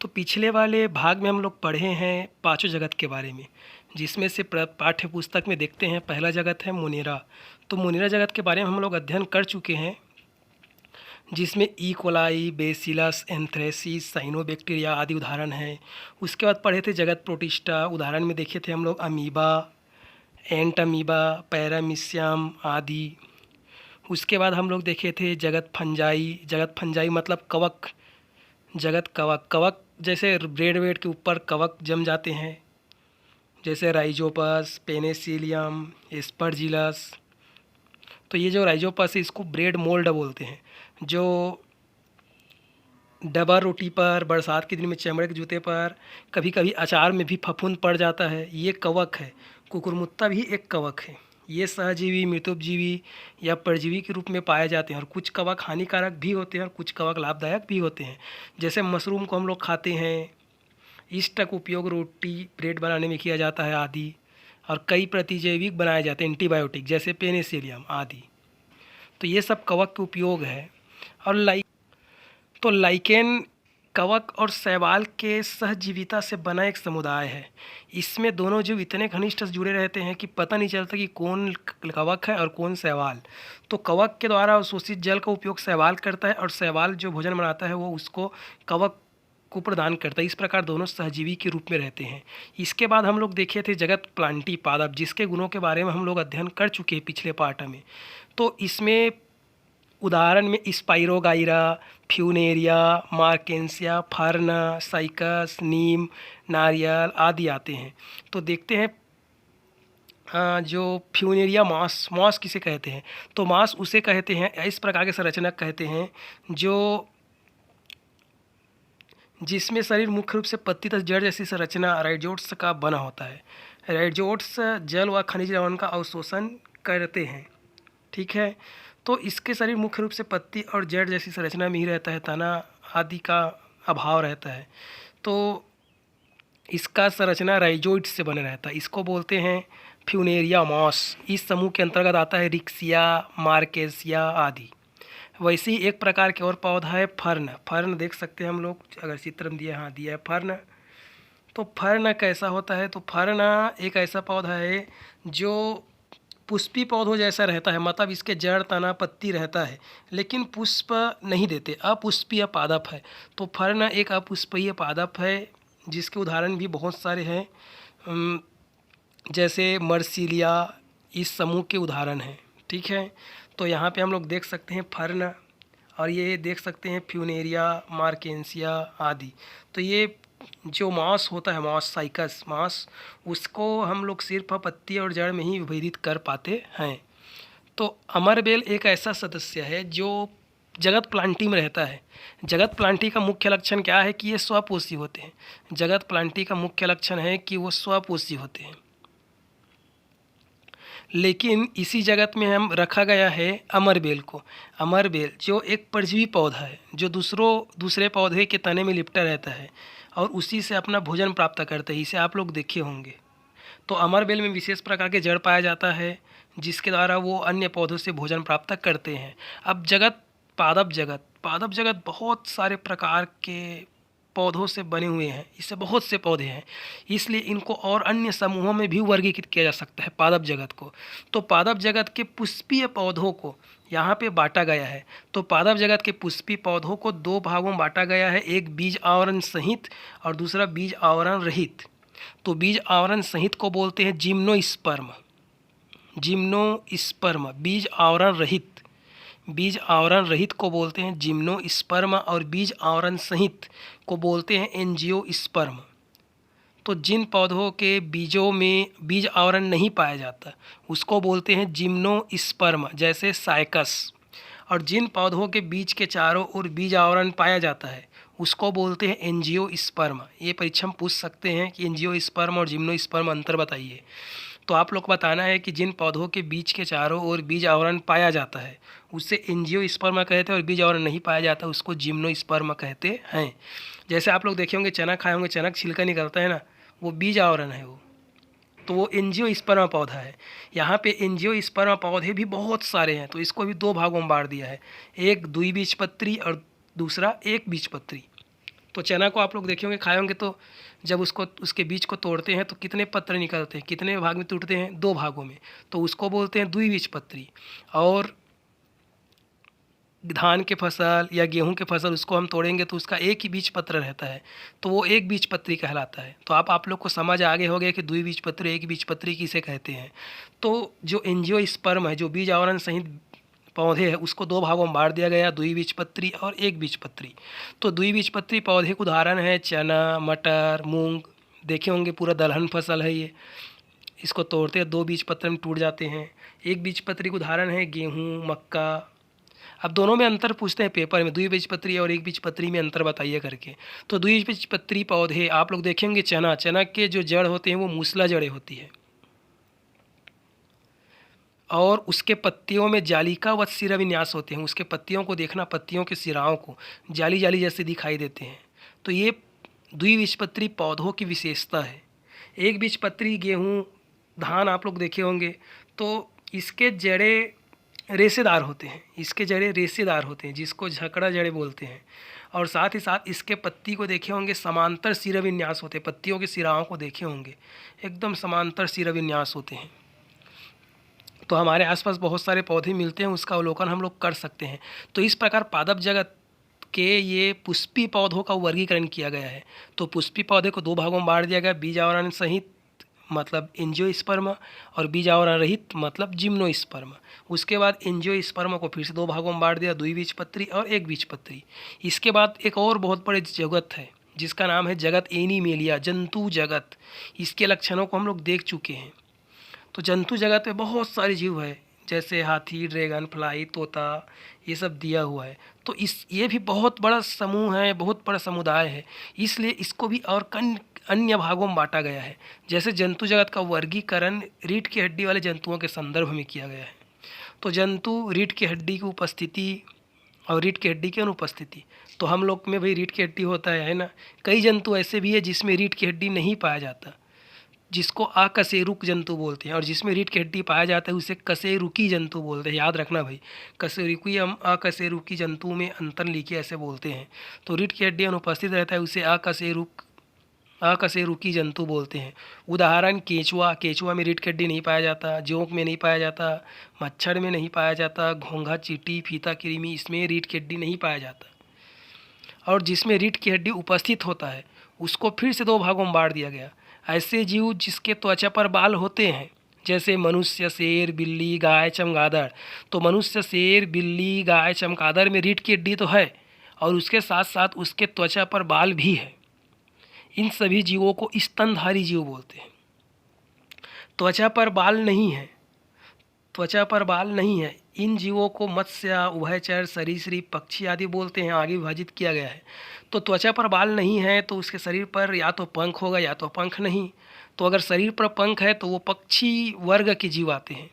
तो पिछले वाले भाग में हम लोग पढ़े हैं पांचों जगत के बारे में, जिसमें से पाठ्य पुस्तक में देखते हैं पहला जगत है मोनेरा। तो मोनेरा जगत के बारे में हम लोग अध्ययन कर चुके हैं, जिसमें E coli, bacillus, anthracis, cyanobacteria आदि उदाहरण हैं। उसके बाद पढ़े थे जगत प्रोटिस्टा, उदाहरण में देखे थे हम लोग अमीबा, एंट अमीबा, पैरामीशियम आदि। उसके बाद हम लोग देखे थे जगत फंजाई। जगत फंजाई मतलब कवक, जगत कवक। कवक जैसे ब्रेड वेड के ऊपर कवक जम जाते हैं, जैसे राइजोपस, पेनिसिलियम, एस्परजिलस। तो ये जो राइजोपस है इसको ब्रेड मोल्ड बोलते हैं। जो डबा रोटी पर, बरसात के दिन में चमड़े के जूते पर, कभी कभी अचार में भी फफूंद पड़ जाता है, ये कवक है। कुकुरमुत्ता भी एक कवक है। ये सहजीवी, मृतोपजीवी या परजीवी के रूप में पाए जाते हैं, और कुछ कवक हानिकारक भी होते हैं और कुछ कवक लाभदायक भी होते हैं। जैसे मशरूम को हम लोग खाते हैं, इसका उपयोग रोटी, ब्रेड बनाने में किया जाता है आदि। और कई प्रतिजैविक बनाए जाते हैं, एंटीबायोटिक, जैसे पेनिसिलियम आदि। तो ये सब कवक के उपयोग है। और लाइकेन कवक और शैवाल के सहजीविता से बना एक समुदाय है। इसमें दोनों जीव इतने घनिष्ठ से जुड़े रहते हैं कि पता नहीं चलता कि कौन कवक है और कौन शैवाल। तो कवक के द्वारा अवशोषित जल का उपयोग शैवाल करता है, और शैवाल जो भोजन बनाता है वो उसको कवक को प्रदान करता है। इस प्रकार दोनों सहजीवी के रूप में रहते हैं। इसके बाद हम लोग देखे थे जगत प्लांटी, पादप, जिसके गुणों के बारे में हम लोग अध्ययन कर चुके हैं पिछले पार्ट में। तो इसमें उदाहरण में Spirogyra, Funaria, Marchantia, fern, Cycas, नीम, नारियल आदि आते हैं। तो देखते हैं जो फ्यूनेरिया मॉस, मॉस किसे कहते हैं? तो मॉस उसे कहते हैं, इस प्रकार के संरचना कहते हैं जो जिसमें शरीर मुख्य रूप से पत्ती तथा जड़ जैसी संरचना राइजोट्स का बना होता है। राइजोट्स जल व खनिज लवण का अवशोषण करते हैं, ठीक है। तो इसके शरीर मुख्य रूप से पत्ती और जड़ जैसी संरचना में ही रहता है, तना आदि का अभाव रहता है। तो इसका संरचना राइजोइड से बने रहता है। इसको बोलते हैं फ्यूनेरिया मॉस। इस समूह के अंतर्गत आता है रिक्सिया, मार्केसिया आदि। वैसे ही एक प्रकार के और पौधा है फर्न। फर्न देख सकते हैं हम लोग, अगर चित्र में दिया, हाँ दिया है फर्न। तो फर्न कैसा होता है? तो फर्न एक ऐसा पौधा है जो पुष्पी पौधों जैसा रहता है, मतलब इसके जड़, तना, पत्ती रहता है, लेकिन पुष्प नहीं देते, अपुष्पीय पादप है। तो फर्न एक अपुष्पीय पादप है, जिसके उदाहरण भी बहुत सारे हैं, जैसे मर्सिलिया इस समूह के उदाहरण हैं, ठीक है। तो यहाँ पे हम लोग देख सकते हैं फर्न, और ये देख सकते हैं फ्यूनेरिया, मार्केंसिया आदि। तो ये जो मॉस होता है, मॉस, साइकस मॉस, उसको हम लोग सिर्फ पत्ती और जड़ में ही विभेदित कर पाते हैं। तो अमरबेल एक ऐसा सदस्य है जो जगत प्लांटी में रहता है। जगत प्लांटी का मुख्य लक्षण क्या है? कि ये स्वपोषी होते हैं। जगत प्लांटी का मुख्य लक्षण है कि वो स्वपोषी होते हैं। लेकिन इसी जगत में हम रखा गया है अमरबेल को। अमरबेल जो एक परजीवी पौधा है, जो दूसरे पौधे के तने में लिपटा रहता है और उसी से अपना भोजन प्राप्त करता है। इसे आप लोग देखे होंगे। तो अमरबेल में विशेष प्रकार के जड़ पाया जाता है, जिसके द्वारा वो अन्य पौधों से भोजन प्राप्त करते हैं। अब पादप जगत बहुत सारे प्रकार के पौधों से बने हुए हैं। इससे बहुत से पौधे हैं, इसलिए इनको और अन्य समूहों में भी वर्गीकृत किया जा सकता है पादप जगत को। तो पादप जगत के पुष्पीय पौधों को यहाँ पे बांटा गया है। तो पादप जगत के पुष्पीय पौधों को दो भागों में बांटा गया है, एक बीज आवरण सहित और दूसरा बीज आवरण रहित। तो बीज आवरण सहित को बोलते हैं जिम्नोस्पर्म। जिम्नोस्पर्म बीज आवरण रहित। बीज आवरण रहित को बोलते हैं जिम्नोस्पर्म, और बीज आवरण सहित को बोलते हैं एंजियोस्पर्म। तो जिन पौधों के बीजों में बीज आवरण नहीं पाया जाता उसको बोलते हैं जिम्नोस्पर्म, जैसे साइकस। और जिन पौधों के बीज के चारों ओर बीज आवरण पाया जाता है उसको बोलते हैं एंजियोस्पर्म। ये परीक्षा में पूछ सकते हैं कि एंजियोस्पर्म और जिम्नोस्पर्म अंतर बताइए। तो आप लोग को बताना है कि जिन पौधों के बीज के चारों ओर बीज आवरण पाया जाता है उससे एंजियोस्पर्म कहते हैं, और बीज आवरण नहीं पाया जाता उसको जिम्नोस्पर्म कहते हैं। जैसे आप लोग देखे होंगे, चना खाए होंगे, चना छिलका निकलता है ना, वो बीज आवरण है वो, तो वो एंजियोस्पर्म पौधा है। यहाँ पे एंजियोस्पर्म पौधे भी बहुत सारे हैं, तो इसको भी दो भागों में बांट दिया है, एक द्विबीजपत्री और दूसरा एक बीजपत्री। तो चना को आप लोग देखे होंगे, खाए होंगे, तो जब उसको उसके बीज को तोड़ते हैं तो कितने पत्र निकलते हैं, कितने भाग में टूटते हैं, 2 भागों में, तो उसको बोलते हैं द्विबीजपत्री। और धान के फसल या गेहूं के फसल उसको हम तोड़ेंगे तो उसका एक ही बीज पत्र रहता है, तो वो एक बीजपत्री कहलाता है। तो आप लोग को समझ आगे हो गया कि द्विबीजपत्री एक बीजपत्री किसे कहते हैं। तो जो एंजियोस्पर्म है, जो बीज आवरण सहित पौधे है, उसको 2 भागों में बांट दिया गया, द्विबीजपत्री और एक बीजपत्री। तो द्विबीजपत्री पौधे के उदाहरण है चना, मटर, मूंग, देखे होंगे पूरा दलहन फसल है ये। इसको तोड़ते हैं 2 बीजपत्र में टूट जाते हैं। एक बीजपत्री का उदाहरण है गेहूँ, मक्का। अब दोनों में अंतर पूछते हैं पेपर में, द्विबीजपत्री और एक बीजपत्री में अंतर बताइए करके। तो द्विबीजपत्री पौधे आप लोग देखेंगे, चना, चना के जो जड़ होते हैं वो मूसला जड़ें होती है, और उसके पत्तियों में जालिकावत सिरा विन्यास होते हैं। उसके पत्तियों को देखना, पत्तियों के सिराओं को जाली जाली जैसे दिखाई देते हैं। तो ये द्विबीजपत्री पौधों की विशेषता है। एक बीजपत्री गेहूँ, धान आप लोग देखे होंगे, तो इसके जड़ें रेशेदार होते हैं, इसके जड़ें रेशेदार होते हैं, जिसको झकड़ा जड़ें बोलते हैं। और साथ ही साथ इसके पत्ती को देखे होंगे, समांतर सिरा विन्यास होते हैं, पत्तियों के सिराओं को देखे होंगे, एकदम समांतर सिरा विन्यास होते हैं। तो हमारे आसपास बहुत सारे पौधे मिलते हैं, उसका अवलोकन हम लोग कर सकते हैं। तो इस प्रकार पादप जगत के ये पुष्पी पौधों का वर्गीकरण किया गया है। तो पुष्पी पौधे को 2 भागों में बांट दिया गया, बीज आवरण सहित मतलब एंजियोस्पर्म, और बीज आवरण रहित मतलब जिम्नोस्पर्म। उसके बाद एंजियोस्पर्म को फिर से 2 भागों में बांट दिया, द्विबीजपत्री और एक बीजपत्री। इसके बाद एक और बहुत बड़े जगत है जिसका नाम है जगत एनीमेलिया, जंतु जगत। इसके लक्षणों को हम लोग देख चुके हैं। तो जंतु जगत में बहुत सारे जीव है, जैसे हाथी, ड्रैगन फ्लाई, तोता, ये सब दिया हुआ है। तो ये भी बहुत बड़ा समूह है, बहुत बड़ा समुदाय है, इसलिए इसको भी और अन्य भागों में बांटा गया है। जैसे जंतु जगत का वर्गीकरण रीढ़ की हड्डी वाले जंतुओं के संदर्भ में किया गया है। तो जंतु, रीढ़ की हड्डी की उपस्थिति और रीढ़ की हड्डी की अनुपस्थिति। तो हम लोग में भाई रीढ़ की हड्डी होता है ना। कई जंतु ऐसे भी है जिसमें रीढ़ की हड्डी नहीं पाया जाता, जिसको अकशेरुक जंतु बोलते हैं, और जिसमें रीढ़ की हड्डी पाया जाता है उसे कशेरुकी जंतु बोलते हैं। याद रखना भाई, कशेरुकी हम अकशेरुकी जंतु में अंतर लिखे ऐसे बोलते हैं। तो रीढ़ की हड्डी अनुपस्थित रहता है उसे अकशेरुकी जंतु बोलते हैं। उदाहरण केंचुआ, केंचुआ में रीढ़ की हड्डी नहीं पाया जाता, जोंक में नहीं पाया जाता, मच्छर में नहीं पाया जाता, घोंघा, चींटी, फीता कृमि, इसमें रीढ़ की हड्डी नहीं पाया जाता। और जिसमें रीढ़ की हड्डी उपस्थित होता है उसको फिर से 2 भागों में बांट दिया गया। ऐसे जीव जिसके त्वचा पर बाल होते हैं, जैसे मनुष्य, शेर, बिल्ली, गाय, चमगादड़। तो मनुष्य, शेर, बिल्ली, गाय, चमगादड़ में रीढ़ की हड्डी तो है और उसके साथ साथ उसके त्वचा पर बाल भी है। इन सभी जीवों को स्तनधारी जीव बोलते हैं। त्वचा पर बाल नहीं है, त्वचा पर बाल नहीं है, इन जीवों को मत्स्य, उभयचर, सरीसृप, पक्षी आदि बोलते हैं, आगे विभाजित किया गया है। तो त्वचा पर बाल नहीं है तो उसके शरीर पर या तो पंख होगा या तो पंख नहीं। तो अगर शरीर पर पंख है तो वो पक्षी वर्ग के जीव आते हैं,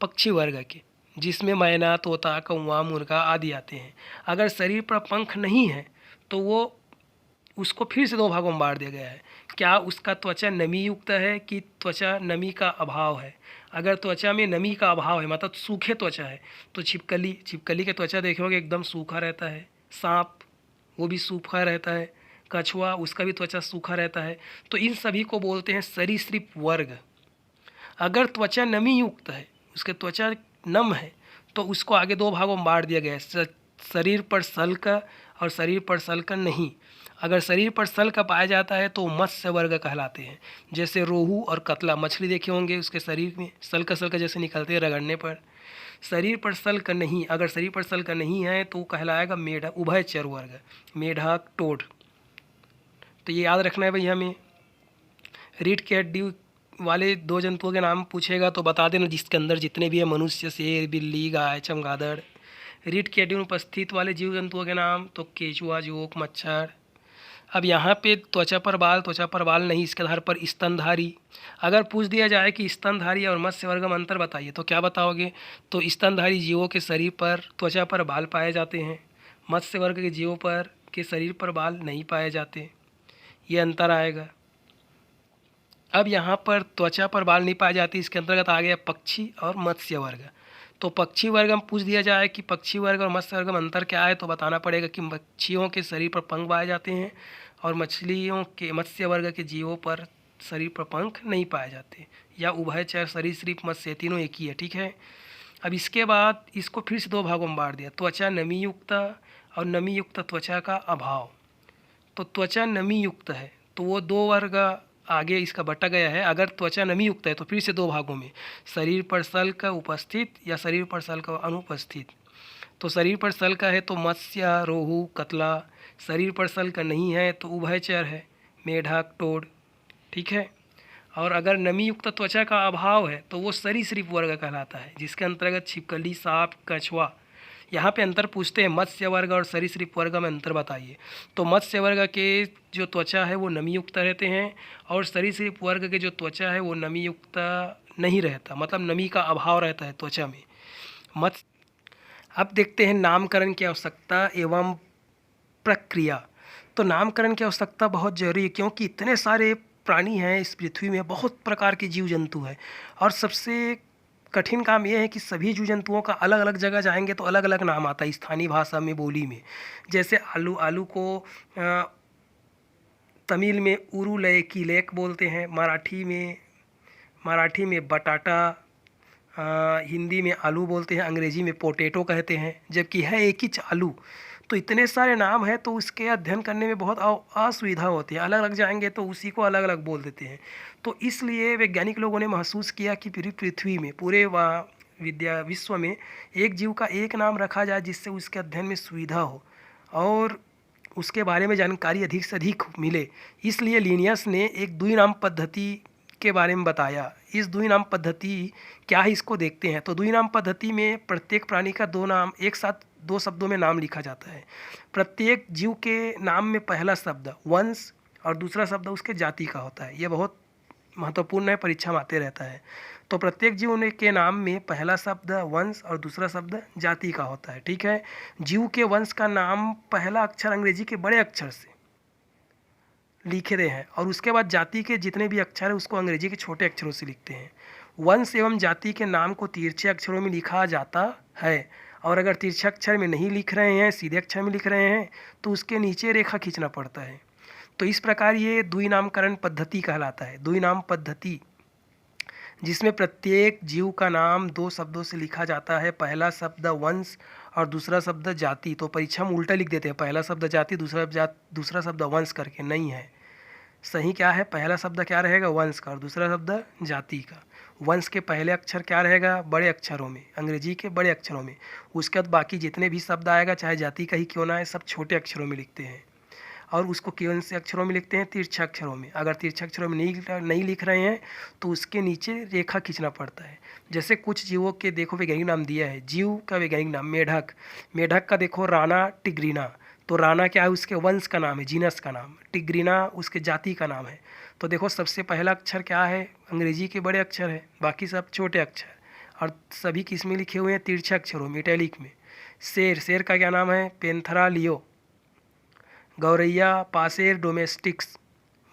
पक्षी वर्ग के, जिसमें मैना, तोता, कौवा, मुर्गा आदि आते हैं। अगर शरीर पर पंख नहीं है तो वो उसको फिर से 2 भागों में बांट दिया गया है। क्या उसका त्वचा नमी युक्त है कि त्वचा नमी का अभाव है। अगर त्वचा में नमी का अभाव है, मतलब सूखे त्वचा है, तो छिपकली, छिपकली के त्वचा देखोगे एकदम सूखा रहता है। सांप, वो भी सूखा रहता है। कछुआ, उसका भी त्वचा सूखा रहता है। तो इन सभी को बोलते हैं सरीसृप वर्ग। अगर त्वचा नमी युक्त है, उसके त्वचा नम है, तो उसको आगे 2 भागों में बांट दिया गया है, शरीर पर सल्क और शरीर पर सल्क नहीं। अगर शरीर पर सल्क पाया जाता है तो मत्स्य वर्ग कहलाते हैं। जैसे रोहू और कतला, मछली देखे होंगे, उसके शरीर में सल्क सल्क जैसे निकलते हैं रगड़ने पर। शरीर पर सल्क नहीं, अगर शरीर पर सल्क नहीं है तो कहलाएगा मेढक, उभयचर वर्ग, मेढक, टोड। तो ये याद रखना है भाई हमें। रीढ़ की हड्डी वाले 2 जंतुओं के नाम पूछेगा तो बता देना, जिसके अंदर जितने भी है, मनुष्य, शेर, बिल्ली, गाय, चमगादड़। रीढ़ की हड्डी में उपस्थित वाले जीव जंतुओं के नाम तो केंचुआ, जोंक, मच्छर। अब यहाँ पे त्वचा पर बाल नहीं, इसके आधार पर स्तनधारी। अगर पूछ दिया जाए कि स्तनधारी और मत्स्य वर्ग में अंतर बताइए तो क्या बताओगे। तो स्तनधारी जीवों के शरीर पर, त्वचा पर बाल पाए जाते हैं, मत्स्य वर्ग के जीवों पर के शरीर पर बाल नहीं पाए जाते, ये अंतर आएगा। अब यहाँ पर त्वचा पर बाल नहीं पाए जाते, इसके अंतर्गत आ गया पक्षी और मत्स्य वर्ग। तो पक्षी वर्ग में पूछ दिया जाए कि पक्षी वर्ग और मत्स्य वर्ग में अंतर क्या है, तो बताना पड़ेगा कि पक्षियों के शरीर पर पंख पाए जाते हैं और मछलियों के मत्स्य वर्ग के जीवों पर शरीर पर पंख नहीं पाए जाते, या उभयचर सरीसृप मत्स्य तीनों एक ही है। ठीक है। अब इसके बाद इसको फिर से दो भागों में बांट दिया, त्वचा नमी युक्त और नमी युक्त त्वचा का अभाव। तो त्वचा नमी युक्त है तो वो दो वर्ग आगे इसका बटा गया है। अगर त्वचा नमी युक्त है तो फिर से दो भागों में, शरीर पर सल्क उपस्थित या शरीर पर सल्क अनुपस्थित। तो शरीर पर सल्क है तो मत्स्य, रोहू, कतला। शरीर पर सल्क नहीं है तो उभयचर है, मेढक, टोड। ठीक है। और अगर नमी युक्त त्वचा का अभाव है तो वो सरीसृप वर्ग कहलाता है, जिसके अंतर्गत छिपकली, सांप, कछुआ। यहाँ पे अंतर पूछते हैं, मत्स्य वर्ग और सरीसृप वर्ग में अंतर बताइए। तो मत्स्य वर्ग के जो त्वचा है वो नमी युक्त रहते हैं और सरीसृप वर्ग के जो त्वचा है वो नमी युक्त नहीं रहता, मतलब नमी का अभाव रहता है त्वचा में। मत्स्य। अब देखते हैं नामकरण की आवश्यकता एवं प्रक्रिया। तो नामकरण की आवश्यकता बहुत जरूरी है, क्योंकि इतने सारे प्राणी हैं इस पृथ्वी में, बहुत प्रकार के जीव जंतु हैं, और सबसे कठिन काम यह है कि सभी जीव जंतुओं का अलग अलग जगह जाएंगे तो अलग अलग नाम आता है स्थानीय भाषा में, बोली में। जैसे आलू, आलू को तमिल में उरुलेकी लेक बोलते हैं, मराठी में बटाटा, हिंदी में आलू बोलते हैं, अंग्रेजी में पोटैटो कहते हैं, जबकि है एक ही आलू। तो इतने सारे नाम हैं तो उसके अध्ययन करने में बहुत असुविधा होती है, अलग अलग जाएंगे तो उसी को अलग अलग बोल देते हैं। तो इसलिए वैज्ञानिक लोगों ने महसूस किया कि पूरी पृथ्वी में, पूरे विश्व में एक जीव का एक नाम रखा जाए जिससे उसके अध्ययन में सुविधा हो और उसके बारे में जानकारी अधिक से अधिक मिले। इसलिए लिनियस ने एक द्विनाम पद्धति के बारे में बताया। इस द्विनाम पद्धति क्या है इसको देखते हैं। तो द्विनाम पद्धति में प्रत्येक प्राणी का दो नाम एक साथ दो शब्दों में नाम लिखा जाता है। प्रत्येक जीव के नाम में पहला शब्द वंश और दूसरा शब्द उसके जाति का होता है। ये बहुत महत्वपूर्ण है, परीक्षा में आते रहता है। तो प्रत्येक जीव के नाम में पहला शब्द वंश और दूसरा शब्द जाति का होता है। ठीक है। जीव के वंश का नाम पहला अक्षर अंग्रेजी के बड़े अक्षर से लिखे गए हैं और उसके बाद जाति के जितने भी अक्षर है उसको अंग्रेजी के छोटे अक्षरों से लिखते हैं। वंश एवं जाति के नाम को तिरछे अक्षरों में लिखा जाता है, और अगर तिरछे अक्षर में नहीं लिख रहे हैं, सीधे अक्षर में लिख रहे हैं, तो उसके नीचे रेखा खींचना पड़ता है। तो इस प्रकार ये द्विनामकरण पद्धति कहलाता है। द्विनाम पद्धति जिसमें प्रत्येक जीव का नाम दो शब्दों से लिखा जाता है, पहला शब्द वंश और दूसरा शब्द जाति। तो परीक्षा में उल्टा लिख देते हैं, पहला शब्द जाति, दूसरा शब्द वंश करके। नहीं है, सही क्या है, पहला शब्द क्या रहेगा वंश का और दूसरा शब्द जाति का। वंश के पहले अक्षर क्या रहेगा बड़े अक्षरों में, अंग्रेजी के बड़े अक्षरों में। उसके बाद बाकी जितने भी शब्द आएगा चाहे जाति का ही क्यों ना है, सब छोटे अक्षरों में लिखते हैं और उसको कौन से अक्षरों में लिखते हैं, तिरछे अक्षरों में। अगर तिरछे अक्षरों में नहीं लिख रहे हैं तो उसके नीचे रेखा खींचना पड़ता है। जैसे कुछ जीवों के देखो वैज्ञानिक नाम दिया है। जीव का वैज्ञानिक नाम मेढक, मेढक का देखो राना टिग्रीना। तो राना क्या है, उसके वंश का नाम है, जीनस का नाम। टिग्रीना उसके जाति का नाम है। तो देखो सबसे पहला अक्षर क्या है, अंग्रेजी के बड़े अक्षर है, बाकी सब छोटे अक्षर, और सभी किस में लिखे हुए हैं, तिरछे अक्षरों में, इटैलिक में। शेर, शेर का क्या नाम है, पेंथरा लियो। गौरैया पासेर डोमेस्टिक्स।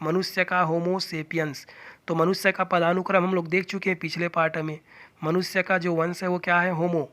मनुष्य का होमो सेपियंस। तो मनुष्य का पदानुक्रम हम लोग देख चुके हैं पिछले पार्ट में। मनुष्य का जो वंश है वो क्या है, होमो,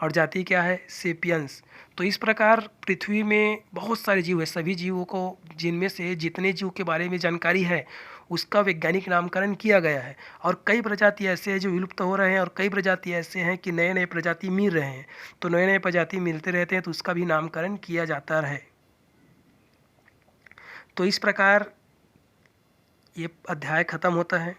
और जाति क्या है, सेपियंस। तो इस प्रकार पृथ्वी में बहुत सारे जीव है, सभी जीवों को, जिनमें से जितने जीव के बारे में जानकारी है उसका वैज्ञानिक नामकरण किया गया है। और कई प्रजाति ऐसे हैं जो विलुप्त हो रहे हैं और कई प्रजाति ऐसे हैं कि नए नए प्रजाति मिल रहे हैं। तो नए नए प्रजाति मिलते रहते हैं तो उसका भी नामकरण किया जाता रहे। तो इस प्रकार ये अध्याय खत्म होता है।